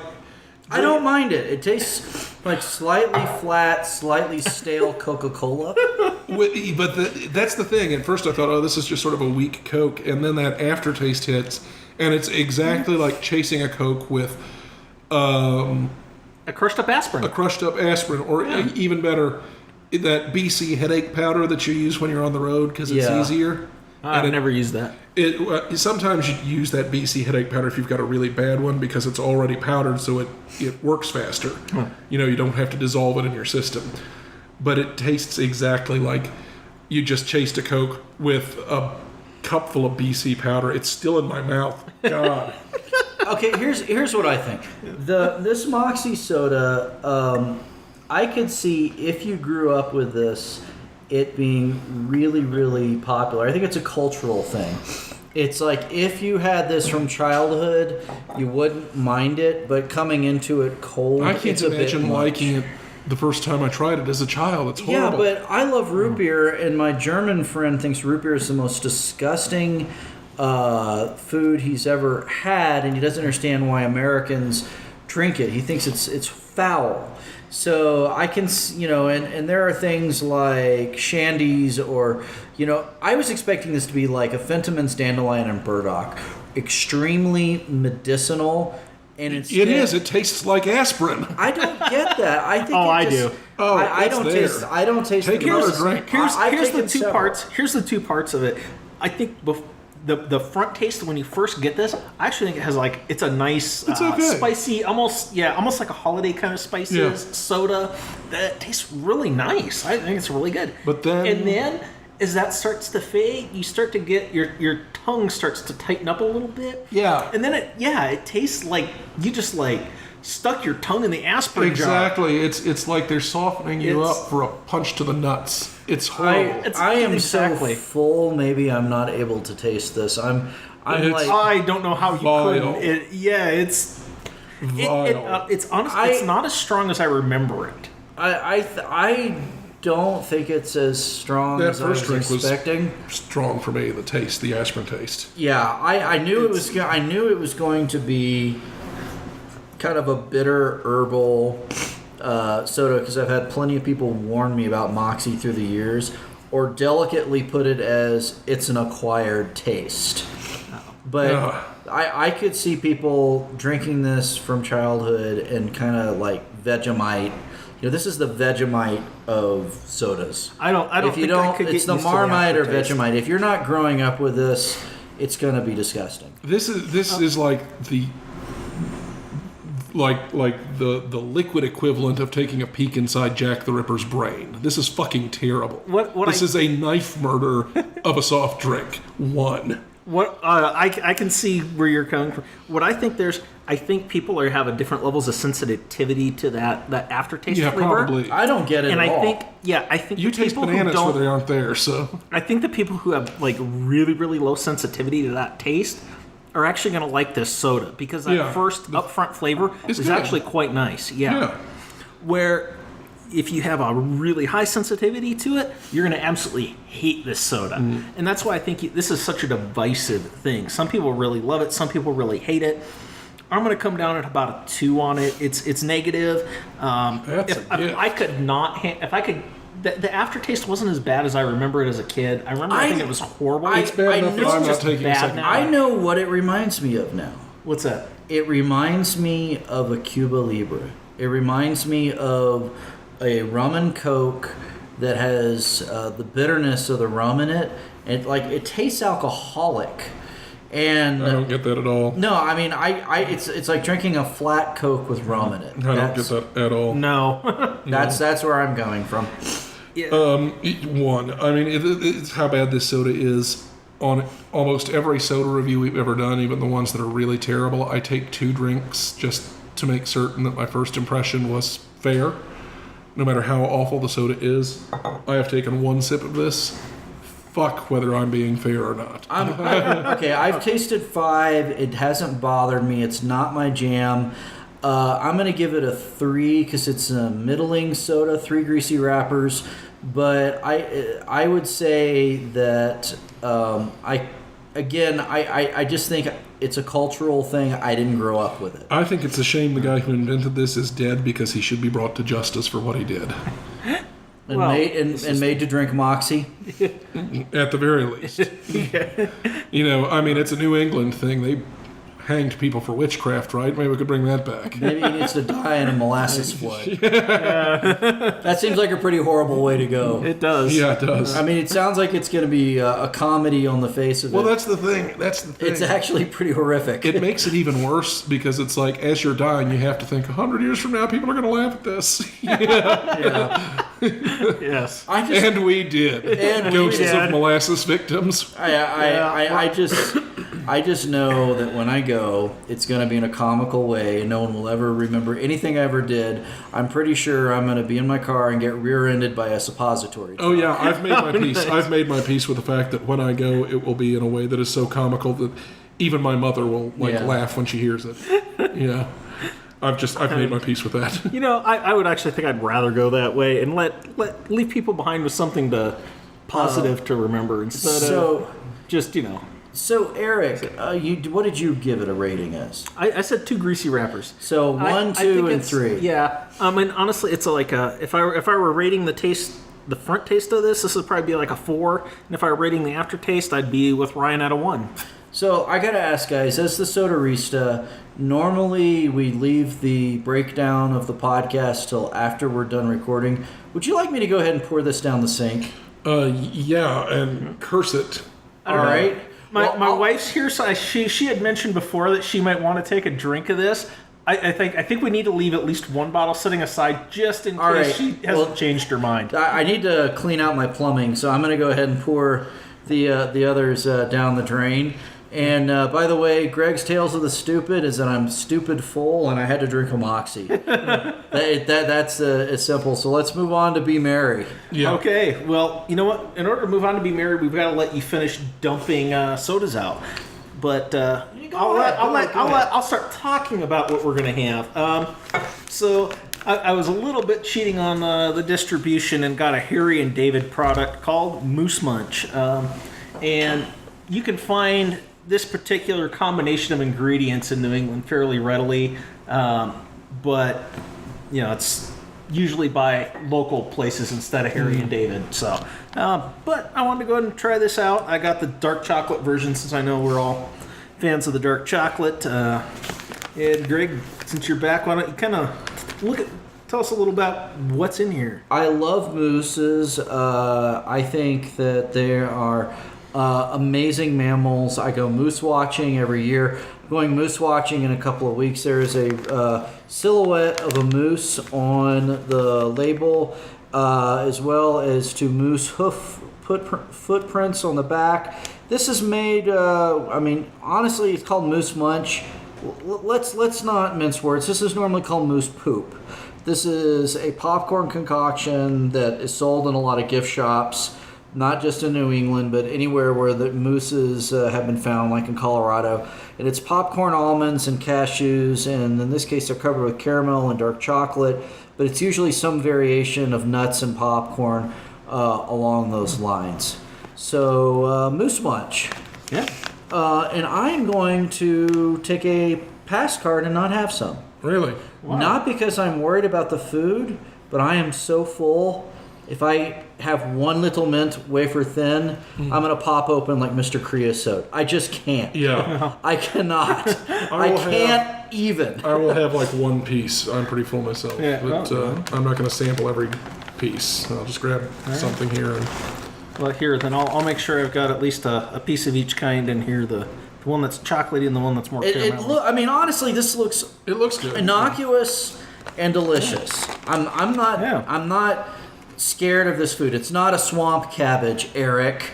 I don't mind it. It tastes like slightly flat, slightly stale Coca-Cola. That's the thing. At first I thought, oh, this is just sort of a weak Coke. And then that aftertaste hits. And it's exactly like chasing a Coke with A crushed up aspirin. Or even better, that BC headache powder that you use when you're on the road because it's easier. I've never used that. Sometimes you use that BC headache powder if you've got a really bad one because it's already powdered, so it works faster. You don't have to dissolve it in your system. But it tastes exactly like you just chased a Coke with a cup full of BC powder. It's still in my mouth. God. Okay, here's what I think. This Moxie soda, I could see if you grew up with this, it being really, really popular. I think it's a cultural thing. It's like if you had this from childhood, you wouldn't mind it, but coming into it cold, I can't it's a bit imagine much. liking it the first time I tried it as a child. It's horrible. Yeah, but I love root beer, and my German friend thinks root beer is the most disgusting food he's ever had, and he doesn't understand why Americans drink it. He thinks it's foul. So I can, and there are things like shandies or, I was expecting this to be like a Fentimans, Dandelion, and Burdock. Extremely medicinal. And it is. It tastes like aspirin. I don't get that. I think. I do. Oh, I don't there. taste. I don't taste. Take the another most- drink. Here's I've the taken two several. parts. Here's the two parts of it. I think the front taste when you first get this, I actually think it has it's a nice, It's okay. spicy, almost like a holiday kind of spices soda that tastes really nice. I think it's really good. But then as that starts to fade, you start to get your tongue starts to tighten up a little bit. Yeah. And then it tastes like you just stuck your tongue in the aspirin jar. Exactly. It's like they're softening you up for a punch to the nuts. It's horrible. I am Exactly. so full. Maybe I'm not able to taste this. I'm It's- like. I don't know how you Vile. couldn't. It's Vile. it's honestly it's not as strong as I remember it. I don't think it's as strong That as I was first drink was expecting. strong for me. The aspirin taste. Yeah, I knew it was. I knew it was going to be kind of a bitter herbal soda because I've had plenty of people warn me about Moxie through the years, or delicately put it as it's an acquired taste. But Ugh. I could see people drinking this from childhood and kind of like Vegemite. This is the Vegemite of sodas. I don't If you think I don't, could get it's the used to the Marmite or aftertaste. Vegemite. If you're not growing up with this, it's gonna be disgusting. This is like the the liquid equivalent of taking a peek inside Jack the Ripper's brain. This is fucking terrible. This is a knife murder of a soft drink. I can see where you're coming from. What I think people have a different levels of sensitivity to that aftertaste Yeah, flavor. probably. I don't get it And at I all. think You the taste people who bananas where don't, they aren't there, so I think the people who have really, really low sensitivity to that taste are actually going to like this soda because that first upfront flavor is good. actually quite nice. yeah. Where if you have a really high sensitivity to it, you're going to absolutely hate this soda. And that's why I think this is such a divisive thing. Some people really love it. Some people really hate it. I'm going to come down at about a 2 on it. It's negative. If I could not, if I could, the aftertaste wasn't as bad as I remember it as a kid. I remember I think it was horrible. It's bad enough that I'm not taking a bad second. now. I know what it reminds me of now. What's that? It reminds me of a Cuba Libre. It reminds me of a rum and coke that has the bitterness of the rum in it. And it tastes alcoholic. And I don't get that at all. no, I mean, it's like drinking a flat Coke with rum in it. I don't get that at all. No. That's where I'm going from. One, I mean, it's how bad this soda is. On almost every soda review we've ever done, even the ones that are really terrible, I take 2 drinks just to make certain that my first impression was fair. No matter how awful the soda is, I have taken 1 sip of this. Fuck whether I'm being fair or not. Okay, I've tasted 5. It hasn't bothered me. It's not my jam. I'm going to give it a 3 because it's a middling soda, 3 greasy wrappers. But I would say that I just think it's a cultural thing. I didn't grow up with it. I think it's a shame the guy who invented this is dead because he should be brought to justice for what he did. And, Well, made to drink Moxie. At the very least. It's a New England thing. They hanged people for witchcraft, right? Maybe we could bring that back. Maybe he needs to die in a molasses flood. That seems like a pretty horrible way to go. It does. Yeah, it does. I mean, it sounds like it's going to be a comedy on the face of it. Well, that's the thing. It's actually pretty horrific. It makes it even worse because it's like, as you're dying, you have to think, 100 years from now, people are going to laugh at this. Yeah. Yes. And we did. And we Ghosts did. of molasses victims. I just know that when I go, it's going to be in a comical way, and no one will ever remember anything I ever did. I'm pretty sure I'm going to be in my car and get rear-ended by a suppository. Oh yeah, I've made my peace. I've made my peace with the fact that when I go, it will be in a way that is so comical that even my mother will laugh when she hears it. Yeah. I've made my peace with that. I would actually think I'd rather go that way and leave people behind with something positive to remember instead of just. So, Eric, what did you give it a rating as? I said 2 greasy wrappers. So 1, 2, and 3. Yeah. And honestly, it's like if I were rating the front taste of this would probably be like a 4. And if I were rating the aftertaste, I'd be with Ryan at a 1. So I gotta ask, guys, as the Sodarista, normally we leave the breakdown of the podcast till after we're done recording. Would you like me to go ahead and pour this down the sink? Yeah, and curse it. All right. My wife's here, so she had mentioned before that she might want to take a drink of this. I think we need to leave at least one bottle sitting aside just in case she hasn't changed her mind. I need to clean out my plumbing, so I'm going to go ahead and pour the others down the drain. And by the way, Greg's Tales of the Stupid is that I'm stupid full and I had to drink a Moxie. That's it's simple. So let's move on to Be Merry. Yeah. Okay, well, you know what? In order to move on to Be Merry, we've got to let you finish dumping sodas out. But I'll start talking about what we're going to have. So I was a little bit cheating on the distribution and got a Harry and David product called Moose Munch. And you can find this particular combination of ingredients in New England fairly readily, but it's usually by local places instead of Harry and David. So, but I wanted to go ahead and try this out. I got the dark chocolate version since I know we're all fans of the dark chocolate. And Greg, since you're back, why don't you kind of tell us a little about what's in here? I love mooses. I think that there are amazing mammals. I go moose watching every year. I'm going moose watching in a couple of weeks. There is a silhouette of a moose on the label, as well as 2 moose footprints on the back. This is made, honestly, it's called Moose Munch. Let's not mince words. This is normally called moose poop. This is a popcorn concoction that is sold in a lot of gift shops. Not just in New England, but anywhere where the mooses have been found, like in Colorado. And it's popcorn, almonds, and cashews, and in this case they're covered with caramel and dark chocolate, but it's usually some variation of nuts and popcorn along those lines. So, Moose Munch. Yeah. And I'm going to take a pass card and not have some. Really? Wow. Not because I'm worried about the food, but I am so full. If I have one little mint wafer thin, I'm going to pop open like Mr. Creosote. I just can't. Yeah. I cannot. I can't even. I will have like 1 piece. I'm pretty full myself. Yeah, but I'm not going to sample every piece. I'll just grab something here. Well, here, then I'll make sure I've got at least a piece of each kind in here. The one that's chocolatey and the one that's more caramel. Honestly, this looks It looks good. innocuous and delicious. I'm not scared of this food. It's not a swamp cabbage, Eric.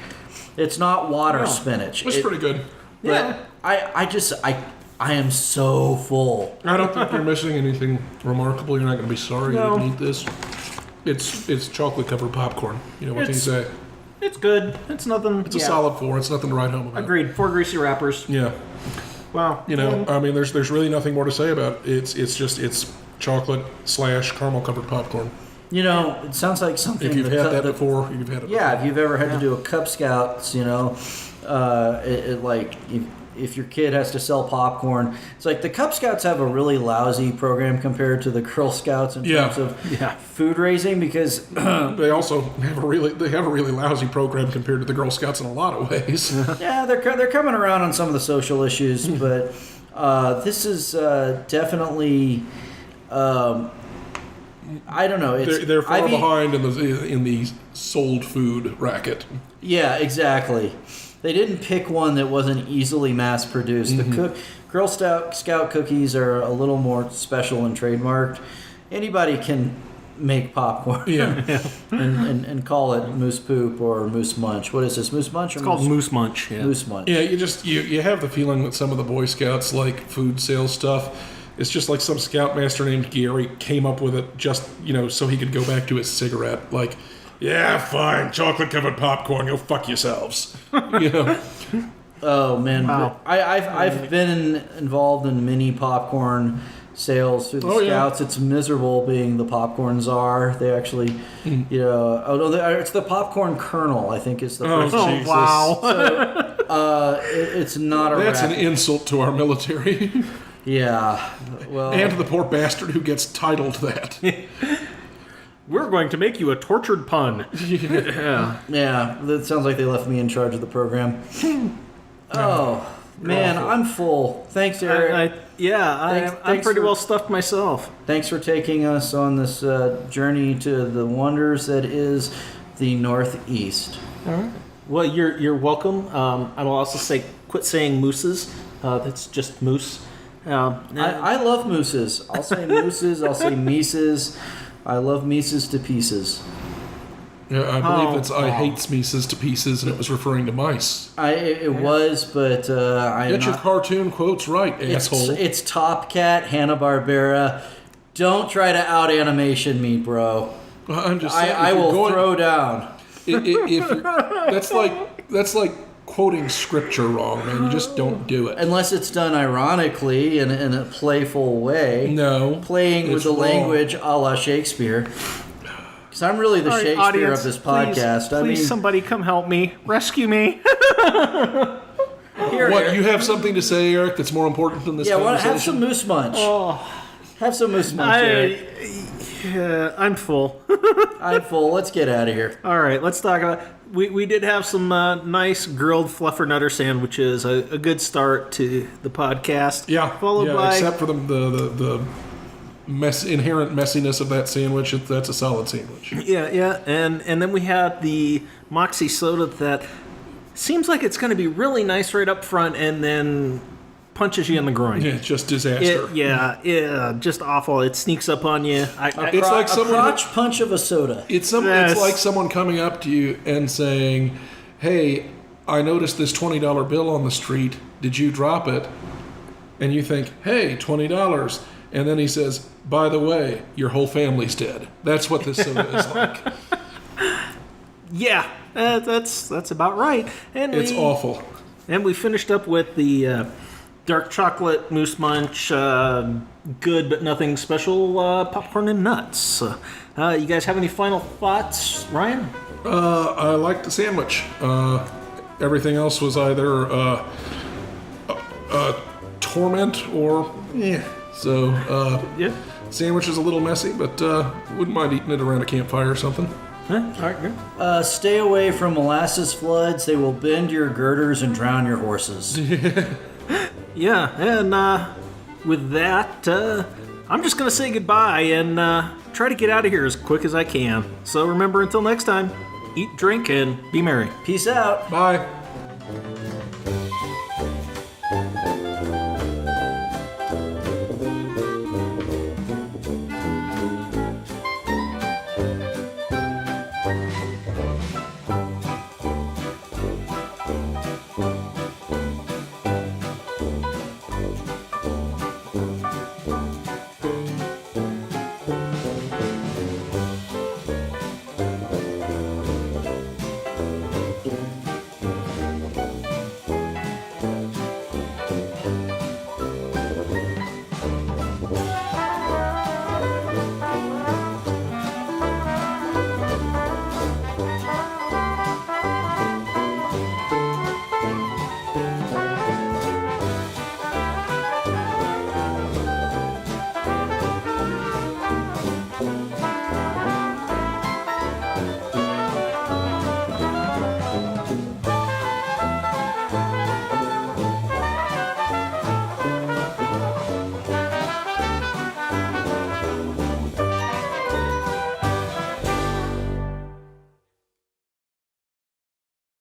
It's not water spinach. It's pretty good. But I am so full. I don't think you're missing anything remarkable. You're not going to be sorry you didn't eat this. It's chocolate covered popcorn. What can you say? It's good. It's nothing. It's a solid 4. It's nothing to write home about. Agreed. 4 greasy wrappers. Yeah. Wow. There's really nothing more to say about it. It's chocolate / caramel covered popcorn. It sounds like something. If you've had that before, you've had it. Yeah, if you've ever had to do a Cub Scouts, if your kid has to sell popcorn, it's like the Cub Scouts have a really lousy program compared to the Girl Scouts in terms of food raising, because they also have a really lousy program compared to the Girl Scouts in a lot of ways. yeah, they're coming around on some of the social issues, but this is definitely. I don't know. They're far behind in the sold food racket. Yeah, exactly. They didn't pick one that wasn't easily mass produced. The Girl Scout cookies are a little more special and trademarked. Anybody can make popcorn and call it Moose Poop or Moose Munch. What is this, Moose Munch? It's called Moose Munch. Yeah. Moose Munch. Yeah, you have the feeling that some of the Boy Scouts like food sales stuff. It's just like some scoutmaster named Gary came up with it just, so he could go back to his cigarette. Like, yeah, fine, chocolate-covered popcorn, go fuck yourselves. Oh, man. Wow. I've been involved in many popcorn sales through the Scouts. Yeah. It's miserable being the popcorn czar. They actually, it's the popcorn kernel, I think is the first. Oh, Jesus. wow. So, it's not a That's racket. an insult to our military. Yeah, well, and to the poor bastard who gets titled that. We're going to make you a tortured pun. yeah, that sounds like they left me in charge of the program. Oh, man, I'm full. Thanks, Erik. I'm pretty well stuffed myself. Thanks for taking us on this journey to the wonders that is the Northeast. All right. Well, you're welcome. I will also say, quit saying mooses. That's just moose. I love mooses. I'll say mooses. I'll say Mises. I love Mises to pieces. Yeah, I believe I hate Mises to pieces, and it was referring to mice. It was, but Get your cartoon quotes right, asshole. It's Top Cat, Hanna-Barbera. Don't try to out-animation me, bro. I'm just saying. I will throw down. If you're, that's like quoting scripture wrong, man. You just don't do it. Unless it's done ironically in a playful way. No. Playing with the language a la Shakespeare. Because I'm really the Shakespeare audience, of this podcast. Please, somebody come help me. Rescue me. What, you have something to say, Erik, that's more important than this conversation? Have some Moose Munch. Oh, have some Moose Munch, Erik. Yeah, I'm full. I'm full. Let's get out of here. All right, let's talk about... We did have some nice grilled Fluffernutter sandwiches. A good start to the podcast. Yeah, followed by... except for the inherent messiness of that sandwich, that's a solid sandwich. Yeah, and then we had the Moxie soda that seems like it's going to be really nice right up front and then punches you in the groin. Yeah, just disaster. Just awful. It sneaks up on you. It's like a crotch punch of a soda. It's like someone coming up to you and saying, "Hey, I noticed this $20 bill on the street. Did you drop it?" And you think, "Hey, $20." And then he says, "By the way, your whole family's dead." That's what this soda is like. Yeah, that's about right. And it's awful. And we finished up with the dark chocolate Moose Munch, good but nothing special popcorn and nuts. You guys have any final thoughts, Ryan? I liked the sandwich. Everything else was either torment or So, sandwich is a little messy, but wouldn't mind eating it around a campfire or something. All right, good. Stay away from molasses floods. They will bend your girders and drown your horses. Yeah, and with that, I'm just going to say goodbye and try to get out of here as quick as I can. So remember, until next time, eat, drink, and be merry. Peace out. Bye.